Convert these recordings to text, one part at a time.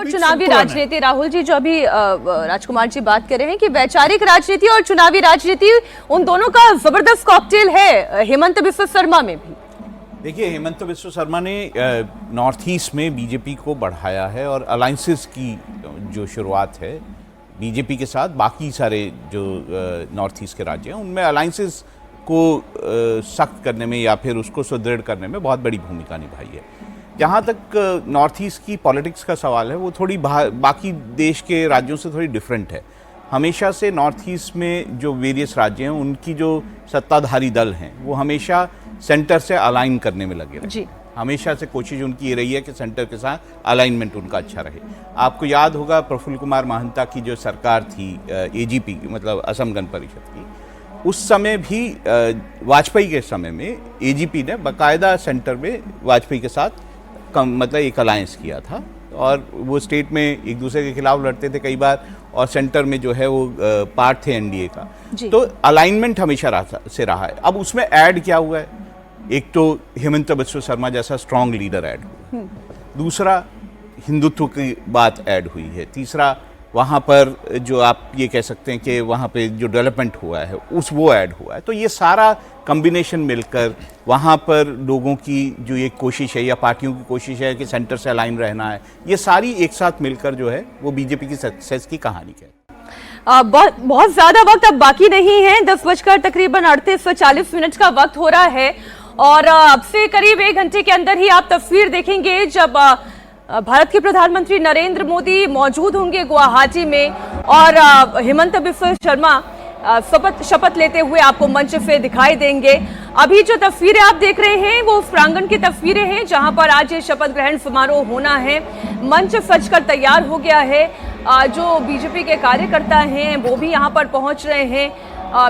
और चुनावी राजनीति, राहुल जी, जो अभी राजकुमार जी बात कर रहे हैं कि वैचारिक राजनीति और चुनावी राजनीति, उन दोनों का जबरदस्त कॉकटेल है हेमंत बिस्वा शर्मा में भी। देखिए, हेमंत बिस्वा शर्मा ने नॉर्थ ईस्ट में बीजेपी को बढ़ाया है और अलायंसेस की जो शुरुआत है बीजेपी के साथ, बाकी सारे जो नॉर्थ ईस्ट के राज्य हैं उनमें अलायंसेस को सख्त करने में या फिर उसको सुदृढ़ करने में बहुत बड़ी भूमिका निभाई है। जहाँ तक नॉर्थ ईस्ट की पॉलिटिक्स का सवाल है, वो थोड़ी बाकी देश के राज्यों से थोड़ी डिफरेंट है। हमेशा से नॉर्थ ईस्ट में जो वेरियस राज्य हैं उनकी जो सत्ताधारी दल हैं वो हमेशा सेंटर से अलाइन करने में लगे रहे। हमेशा से कोशिश उनकी ये रही है कि सेंटर के साथ अलाइनमेंट उनका अच्छा रहे। आपको याद होगा प्रफुल्ल कुमार महंता की जो सरकार थी एजीपी मतलब असम गण परिषद की, उस समय भी वाजपेयी के समय में एजीपी ने बाकायदा सेंटर में वाजपेयी के साथ मतलब एक अलायंस किया था और वो स्टेट में एक दूसरे के खिलाफ लड़ते थे कई बार और सेंटर में जो है वो पार्ट थे एनडीए का। तो अलाइनमेंट हमेशा से रहा है। अब उसमें ऐड क्या हुआ है, एक तो हेमंत बिस्वा शर्मा जैसा स्ट्रांग लीडर ऐड हुआ, दूसरा हिंदुत्व की बात ऐड हुई है, तीसरा वहाँ पर जो आप ये कह सकते हैं कि वहाँ पे जो डेवलपमेंट हुआ है वो ऐड हुआ है। तो ये सारा कॉम्बिनेशन मिलकर वहाँ पर लोगों की जो एक कोशिश है या पार्टियों की कोशिश है कि सेंटर से अलाइन रहना है, ये सारी एक साथ मिलकर जो है वो बीजेपी की सक्सेस की कहानी है। बहुत ज्यादा वक्त अब बाकी नहीं है, 10 बजकर तकरीबन 38-40 का वक्त हो रहा है और अब से करीब 1 घंटे के अंदर ही आप तस्वीर देखेंगे जब भारत के प्रधानमंत्री नरेंद्र मोदी मौजूद होंगे गुवाहाटी में और हेमंत बिस्वा शर्मा शपथ लेते हुए आपको मंच पे दिखाई देंगे। अभी जो तस्वीरें आप देख रहे हैं वो उस प्रांगण की तस्वीरें हैं जहां पर आज ये शपथ ग्रहण समारोह होना है। मंच सजकर तैयार हो गया है, जो बीजेपी के कार्यकर्ता हैं वो भी यहां पर पहुंच रहे हैं,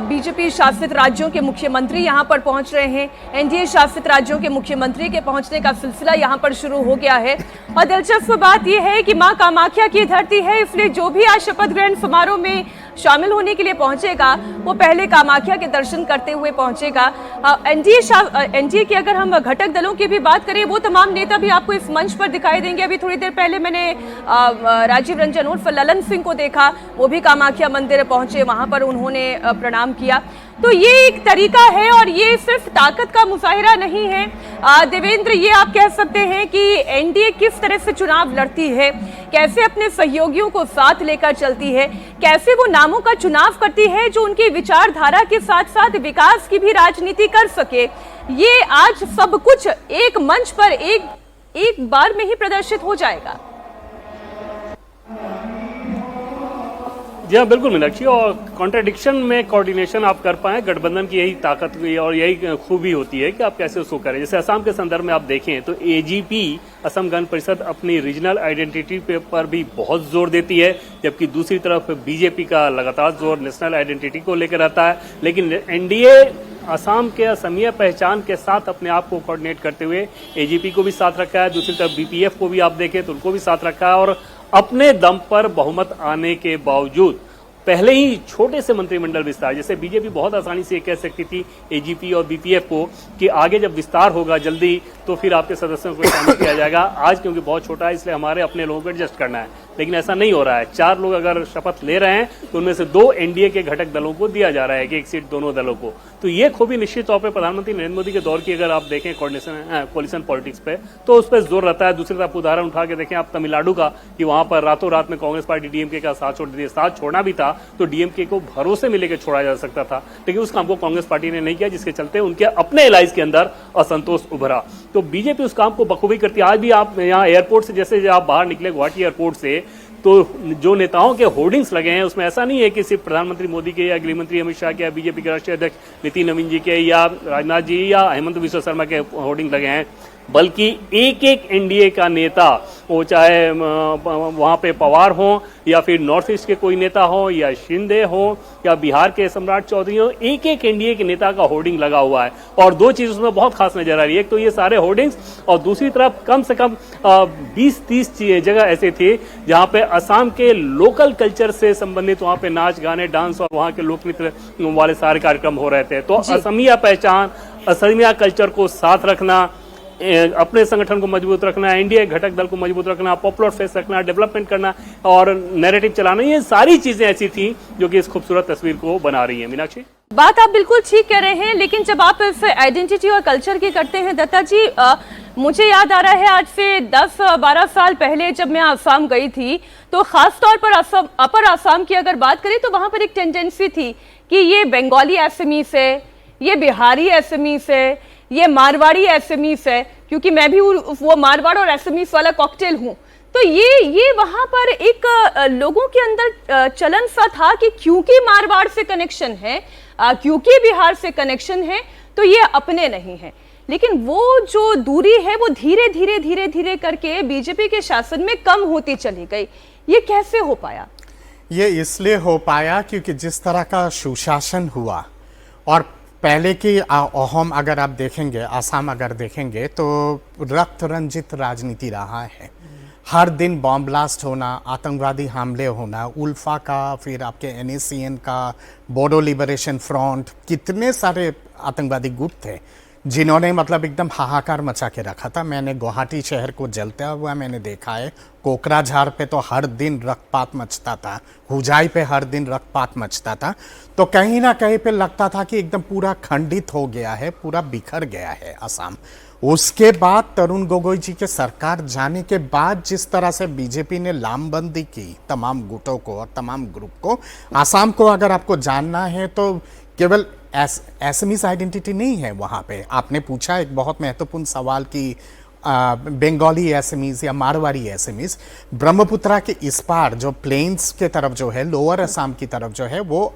बीजेपी शासित राज्यों के मुख्यमंत्री यहां पर पहुंच रहे हैं, एनडीए शासित राज्यों के मुख्यमंत्री के पहुंचने का सिलसिला यहां पर शुरू हो गया है। और दिलचस्प बात यह है कि मां कामाख्या की धरती है, इसलिए जो भी आज शपथ ग्रहण समारोह में शामिल होने के लिए पहुंचेगा वो पहले कामाख्या के दर्शन करते हुए पहुंचेगा। एनडीए की अगर हम घटक दलों की भी बात करें, वो तमाम नेता भी आपको इस मंच पर दिखाई देंगे। अभी थोड़ी देर पहले मैंने राजीव रंजन उर्फ ललन सिंह को देखा, वो भी कामाख्या मंदिर पहुंचे, वहां पर उन्होंने प्रणाम किया। तो ये एक तरीका है और ये सिर्फ ताकत का मुजाहिरा नहीं है। देवेंद्र, ये आप कह सकते हैं कि एनडीए किस तरह से चुनाव लड़ती है, कैसे अपने सहयोगियों को साथ लेकर चलती है, कैसे वो नामों का चुनाव करती है जो उनकी विचारधारा के साथ साथ विकास की भी राजनीति कर सके। ये आज सब कुछ एक मंच पर एक बार में ही प्रदर्शित हो जाएगा। जी हाँ, बिल्कुल मीनाक्षी, और कॉन्ट्रडिक्शन में कोऑर्डिनेशन आप कर पाए, गठबंधन की यही ताकत और यही खूबी होती है कि आप कैसे उसको करें। जैसे असम के संदर्भ में आप देखें तो एजीपी असम गण परिषद अपनी रीजनल आइडेंटिटी पर भी बहुत जोर देती है, जबकि दूसरी तरफ बीजेपी का लगातार जोर नेशनल आइडेंटिटी को लेकर रहता है। लेकिन एनडीए असम के असमीय पहचान के साथ अपने आप को कोऑर्डिनेट करते हुए एजीपी को भी साथ रखा है, दूसरी तरफ बीपीएफ को भी आप देखें तो उनको भी साथ रखा है और अपने दम पर बहुमत आने के बावजूद पहले ही छोटे से मंत्रिमंडल विस्तार, जैसे बीजेपी बहुत आसानी से कह सकती थी एजीपी और बीपीएफ को कि आगे जब विस्तार होगा जल्दी तो फिर आपके सदस्यों को शामिल किया जाएगा। आज क्योंकि बहुत छोटा है इसलिए हमारे अपने लोगों को एडजस्ट करना है, लेकिन ऐसा नहीं हो रहा है। 4 लोग अगर शपथ ले रहे हैं तो उनमें से 2 एनडीए के घटक दलों को दिया जा रहा है कि 1 सीट दोनों दलों को। तो ये खूबी निश्चित तौर पर प्रधानमंत्री नरेंद्र मोदी के दौर की अगर आप देखें कोलिशन पॉलिटिक्स पे तो उस पर जोर रहता है। दूसरी तरफ उदाहरण उठा के देखें आप तमिलनाडु का, कि वहां पर रातों रात में कांग्रेस पार्टी डीएमके का साथ छोड़ दी। साथ छोड़ना भी था तो डीएमके को भरोसे में लेकर छोड़ा जा सकता था, लेकिन उस काम को कांग्रेस पार्टी ने नहीं किया, जिसके चलते उनके अपने एलाइज के अंदर असंतोष उभरा। तो बीजेपी उस काम को बखूबी करती है। आज भी आप यहाँ एयरपोर्ट से जैसे आप बाहर निकले गुवाहाटी एयरपोर्ट से, तो जो नेताओं के होर्डिंग्स लगे हैं उसमें ऐसा नहीं है कि सिर्फ प्रधानमंत्री मोदी के या गृहमंत्री अमित शाह के या बीजेपी के राष्ट्रीय अध्यक्ष नितिन नवीन जी के या राजनाथ जी या हेमंत बिस्वा शर्मा के होर्डिंग लगे हैं, बल्कि एक एनडीए का नेता, वो चाहे वहां पे पवार हो या फिर नॉर्थ ईस्ट के कोई नेता हो या शिंदे हो या बिहार के सम्राट चौधरी हो, एक एनडीए के नेता का होर्डिंग लगा हुआ है। और 2 चीज उसमें बहुत खास नजर आ रही है, एक तो ये सारे होर्डिंग्स और दूसरी तरफ कम से कम 20-30 जगह ऐसे थे जहां पे असम के लोकल कल्चर से संबंधित वहां पे नाच गाने डांस और वहां के लोक नृत्य वाले सारे कार्यक्रम हो रहे थे। तो असमिया पहचान, असमिया कल्चर को साथ रखना, अपने संगठन को मजबूत रखना, एनडीए घटक दल को मजबूत रखना, पॉपुलर फेस रखना, डेवलपमेंट करना और नैरेटिव चलाना, ये सारी चीजें ऐसी थी जो कि इस खूबसूरत तस्वीर को बना रही है। मीनाक्षी, बात आप बिल्कुल ठीक कह रहे हैं, लेकिन जब आप इस आइडेंटिटी और कल्चर की करते हैं दत्ता जी, मुझे याद आ रहा है आज से 10-12 साल पहले जब मैं आसाम गई थी, तो खास तौर पर अपर आसाम की अगर बात करें तो वहां पर एक टेंडेंसी थी कि ये बंगाली एसएमईस है, ये बिहारी एसएमईस है, ये मारवाड़ी एसएमईस है, क्योंकि मैं भी वो मारवाड़ और एसएमईस वाला कॉकटेल हूँ। तो ये वहां पर एक लोगों के अंदर चलन सा था कि क्योंकि मारवाड़ से कनेक्शन है, क्योंकि बिहार से कनेक्शन है, तो ये अपने नहीं है। लेकिन वो जो दूरी है वो धीरे धीरे धीरे धीरे करके बीजेपी के शासन में कम होती चली गई। ये कैसे हो पाया? ये इसलिए हो पाया क्योंकि जिस तरह का सुशासन हुआ, और पहले की अहोम अगर आप देखेंगे, आसाम अगर देखेंगे तो रक्त रंजित राजनीति रहा है। हर दिन बॉम्ब ब्लास्ट होना, आतंकवादी हमले होना, उल्फा का, फिर आपके NACN का, बोडो लिबरेशन फ्रंट, कितने सारे आतंकवादी गुट थे जिन्होंने मतलब एकदम हाहाकार मचा के रखा था। मैंने गुवाहाटी शहर को जलता हुआ मैंने देखा है। कोकराझार पे तो हर दिन रक्तपात मचता था, हुजाई पे हर दिन रक्तपात मचता था। तो कहीं ना कहीं पे लगता था कि एकदम पूरा खंडित हो गया है, पूरा बिखर गया है असम। उसके बाद तरुण गोगोई जी के सरकार जाने के बाद जिस तरह से बीजेपी ने लामबंदी की तमाम गुटों को और तमाम ग्रुप को, आसाम को अगर आपको जानना है तो केवल एसएमईस आइडेंटिटी नहीं है वहाँ पे। आपने पूछा एक बहुत महत्वपूर्ण सवाल कि बंगाली एसएमईस या मारवाड़ी एसएमईस, ब्रह्मपुत्रा के इस पार जो प्लेन्स के तरफ जो है, लोअर असम की तरफ जो है, वो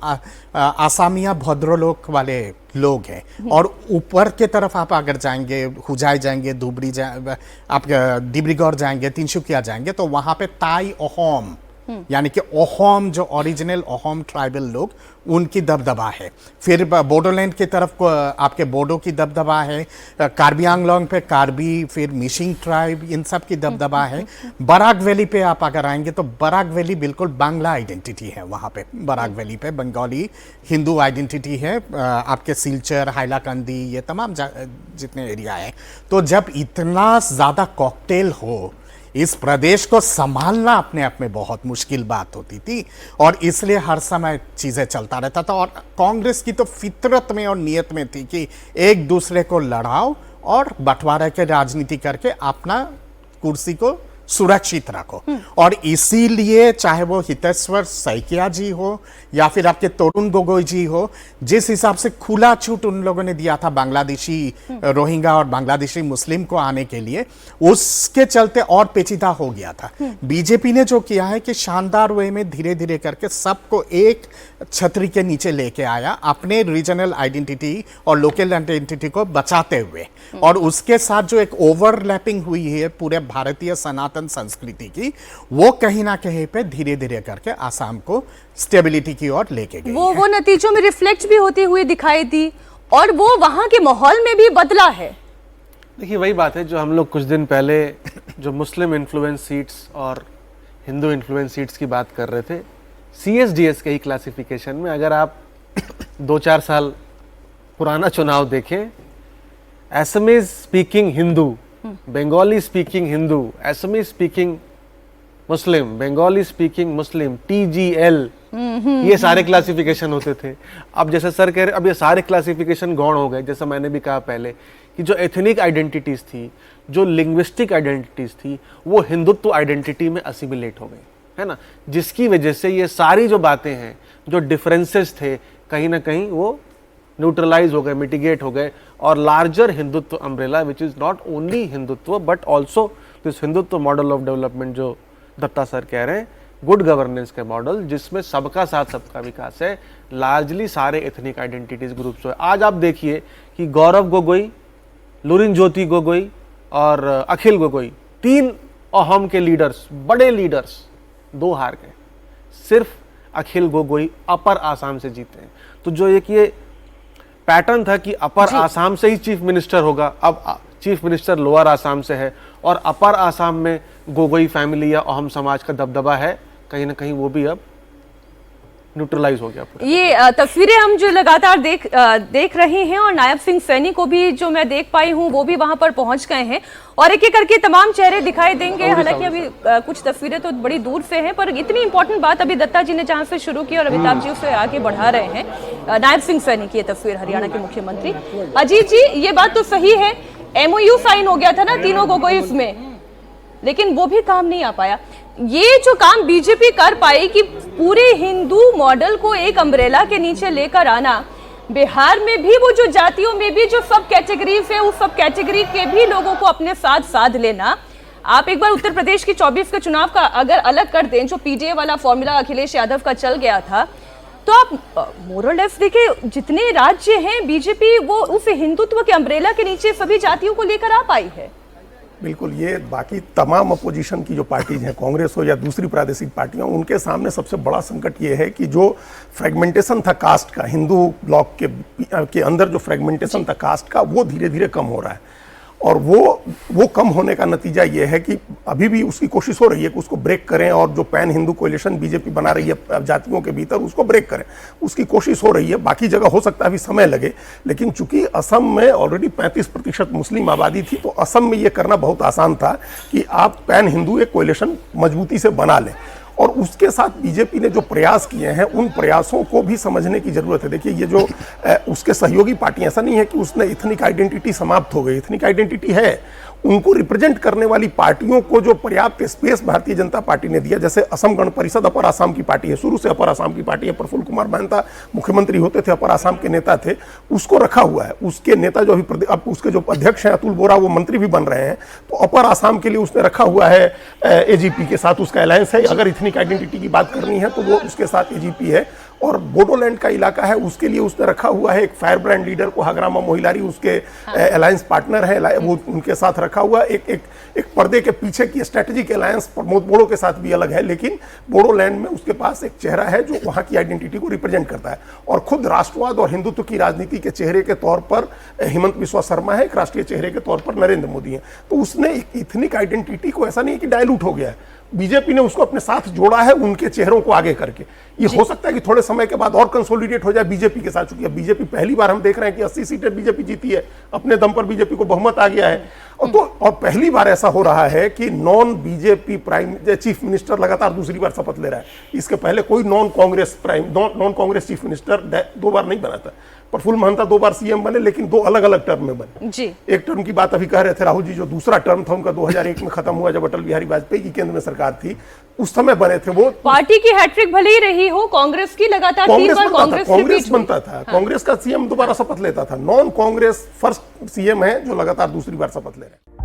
आसामिया भद्रलोक वाले लोग हैं। और ऊपर के तरफ आप अगर जाएंगे, हुजाई जाएंगे, धुबरी आप डिब्रूगढ़ जाएंगे, तिनसुकिया जाएंगे, तो वहाँ पे ताई अहोम यानी कि अहोम जो ओरिजिनल अहोम ट्राइबल लोग, उनकी दबदबा है। फिर बोडोलैंड की तरफ को आपके बोडो की दबदबा है, कार्बी आंगलोंग पे कार्बी, फिर मिशिंग ट्राइब, इन सब की दबदबा है। बराक वैली पे आप अगर आएंगे तो बराक वैली बिल्कुल बांग्ला आइडेंटिटी है वहाँ पे। बराक वैली पे बंगाली हिंदू आइडेंटिटी है। आपके सिलचर, हाइलाकंदी, ये तमाम जितने एरिया है। तो जब इतना ज़्यादा कॉकटेल हो, इस प्रदेश को संभालना अपने आप में बहुत मुश्किल बात होती थी, और इसलिए हर समय चीज़ें चलता रहता था। और कांग्रेस की तो फितरत में और नियत में थी कि एक दूसरे को लड़ाओ और बंटवारे के राजनीति करके अपना कुर्सी को सुरक्षित रखो। और इसीलिए चाहे वो हितेश्वर सैकिया जी हो या फिर आपके तरुण गोगोई जी हो, जिस हिसाब से खुला छूट उन लोगों ने दिया था बांग्लादेशी रोहिंग्या और बांग्लादेशी मुस्लिम को आने के लिए, उसके चलते और पेचीदा हो गया था। बीजेपी ने जो किया है कि शानदार वे में धीरे धीरे करके सबको एक छतरी के नीचे लेके आया, अपने रीजनल आइडेंटिटी और लोकल आइडेंटिटी को बचाते हुए। और उसके साथ जो एक ओवरलैपिंग हुई है पूरे भारतीय सनातन संस्कृति की, वो कहीं ना कहीं पे धीरे धीरे करके आसाम को स्टेबिलिटी की ओर लेके गई वो नतीजों में रिफ्लेक्ट भी होती हुई दिखाई दी, और वो वहां के माहौल में भी बदला है। देखिए, वही बात है जो हम लोग कुछ दिन पहले जो मुस्लिम इन्फ्लुएंस सीट्स और हिंदू इन्फ्लुएंस सीट्स की बात कर रहे थे, CSDS के ही क्लासिफिकेशन में अगर आप 2-4 साल पुराना चुनाव देखें, Assamese speaking Hindu, Bengali speaking Hindu, Assamese speaking Muslim, Bengali speaking Muslim, TGL, ये सारे क्लासिफिकेशन होते थे। अब जैसे सर कह रहे, अब ये सारे क्लासिफिकेशन गौण हो गए। जैसा मैंने भी कहा पहले कि जो एथनिक आइडेंटिटीज थी, जो लिंग्विस्टिक आइडेंटिटीज थी, वो हिंदुत्व आइडेंटिटी में असिमिलेट हो गई, है ना, जिसकी वजह से ये सारी जो बातें हैं, जो डिफरेंसेस थे, कहीं ना कहीं वो न्यूट्रलाइज हो गए, मिटिगेट हो गए, और larger Hindutva umbrella which is not only Hindutva but also this Hindutva model of development जो दत्ता सर कह रहे हैं, गुड गवर्नेंस के मॉडल, जिसमें सबका साथ सबका विकास है, लार्जली सारे एथनिक आइडेंटिटीज ग्रुप्स हो। आज आप देखिए कि गौरव गोगोई, लुरिन ज्योति गोगोई और अखिल गोगोई, 3 अहोम के लीडर्स, बड़े लीडर्स, 2 हार गए। सिर्फ अखिल गोगोई अपर आसाम से जीते हैं। तो जो एक ये पैटर्न था कि अपर आसाम से ही चीफ मिनिस्टर होगा, अब चीफ मिनिस्टर लोअर आसाम से है, और अपर आसाम में गोगोई फैमिली या अहोम समाज का दबदबा है, कहीं ना कहीं वो भी अब न्यूट्रलाइज हो गया पूरा। ये तस्वीरें हम जो लगातार देख रहे हैं, और नायब सिंह सैनी को भी जो मैं देख पाई हूं वो भी वहां पर पहुंच गए हैं, और एक एक करके तमाम चेहरे दिखाई देंगे। हालांकि अभी कुछ तस्वीरें तो बड़ी दूर से हैं, पर इतनी इंपॉर्टेंट बात अभी दत्ता जी ने जहां से शुरू की और अमिताभ जी उसे आगे बढ़ा रहे हैं। नायब सिंह सैनी की ये तस्वीर, हरियाणा के मुख्यमंत्री। अजीत जी, ये बात तो सही है, MOU साइन हो गया था ना तीनों गोगोईस में, लेकिन वो भी काम नहीं आ पाया। ये जो काम बीजेपी कर पाई कि पूरे हिंदू मॉडल को एक अम्ब्रेला के नीचे लेकर आना, बिहार में भी वो जो जातियों में भी जो सब कैटेगरीज है, उस सब कैटेगरी के भी लोगों को अपने साथ साध लेना। आप एक बार उत्तर प्रदेश की 24 के चुनाव का अगर अलग कर दें, जो PDA वाला फॉर्मूला अखिलेश यादव का चल गया था, तो आप मोरलेस देखिए, जितने राज्य हैं बीजेपी वो उस हिंदुत्व के अम्ब्रेला के नीचे सभी जातियों को लेकर आ पाई है। बिल्कुल, ये बाकी तमाम अपोजिशन की जो पार्टीज हैं, कांग्रेस हो या दूसरी प्रादेशिक पार्टियां, उनके सामने सबसे बड़ा संकट ये है कि जो फ्रेगमेंटेशन था कास्ट का, हिंदू ब्लॉक के अंदर जो फ्रेगमेंटेशन था कास्ट का, वो धीरे धीरे कम हो रहा है। और वो कम होने का नतीजा ये है कि अभी भी उसकी कोशिश हो रही है कि उसको ब्रेक करें, और जो पैन हिंदू कोalition बीजेपी बना रही है जातियों के भीतर, उसको ब्रेक करें, उसकी कोशिश हो रही है। बाकी जगह हो सकता है अभी समय लगे, लेकिन चूंकि असम में ऑलरेडी 35% मुस्लिम आबादी थी, तो असम में ये करना बहुत आसान था कि आप पैन हिंदू एक कोalition मजबूती से बना लें। और उसके साथ बीजेपी ने जो प्रयास किए हैं, उन प्रयासों को भी समझने की जरूरत है। देखिए, ये जो उसके सहयोगी पार्टियां, ऐसा नहीं है कि उसने इथनिक आइडेंटिटी समाप्त हो गई, इथनिक आइडेंटिटी है। उनको रिप्रेजेंट करने वाली पार्टियों को जो पर्याप्त स्पेस भारतीय जनता पार्टी ने दिया, जैसे असम गण परिषद अपर आसाम की पार्टी है, शुरू से अपर आसाम की पार्टी है, प्रफुल्ल कुमार महंता मुख्यमंत्री होते थे, अपर आसाम के नेता थे, उसको रखा हुआ है। उसके नेता जो अभी अब उसके जो अध्यक्ष हैं अतुल बोरा, वो मंत्री भी बन रहे हैं, तो अपर आसाम के लिए उसने रखा हुआ है AGP के साथ उसका अलायंस है। अगर इथनिक आइडेंटिटी की बात करनी है तो वो उसके साथ AGP है। और बोडोलैंड का इलाका है, उसके लिए उसने रखा हुआ है एक फायर ब्रांड लीडर को, हाग्रामा मोहिलारी उसके अलायंस पार्टनर है, वो उनके साथ रखा हुआ। एक पर्दे के पीछे की स्ट्रेटेजिक अलायंस प्रमोद बोडो के साथ भी अलग है, लेकिन बोडोलैंड में उसके पास एक चेहरा है जो वहां की आइडेंटिटी को रिप्रेजेंट करता है। और खुद राष्ट्रवाद और हिंदुत्व की राजनीति के चेहरे के तौर पर हिमंत बिस्वा शर्मा है, एक राष्ट्रीय चेहरे के तौर पर नरेंद्र मोदी है। तो उसने इथनिक आइडेंटिटी को, ऐसा नहीं है कि डायलूट हो गया है, बीजेपी ने उसको अपने साथ जोड़ा है उनके चेहरों को आगे करके। ये हो सकता है कि थोड़े समय के बाद और कंसोलिडेट हो जाए बीजेपी के साथ, चूंकि अब बीजेपी पहली बार हम देख रहे हैं कि 80 सीटें बीजेपी जीती है, अपने दम पर बीजेपी को बहुमत आ गया है। और पहली बार ऐसा हो रहा है कि नॉन बीजेपी चीफ मिनिस्टर लगातार दूसरी बार शपथ ले रहा है। इसके पहले कोई नॉन कांग्रेस चीफ मिनिस्टर 2 बार नहीं बना था। प्रफुल्ल महंता 2 बार CM बने, लेकिन 2 अलग अलग टर्म में बने जी। एक टर्म की बात अभी कह रहे थे राहुल जी, जो दूसरा टर्म था उनका 2001 में खत्म हुआ, जब अटल बिहारी वाजपेयी की केंद्र में सरकार थी, उस समय बने थे वो। पार्टी की हैट्रिक भले ही रही हो, कांग्रेस की लगातार 3 बार कांग्रेस बनता था, कांग्रेस का CM दोबारा शपथ लेता था। नॉन कांग्रेस फर्स्ट CM है जो लगातार दूसरी बार शपथ ले रहे हैं।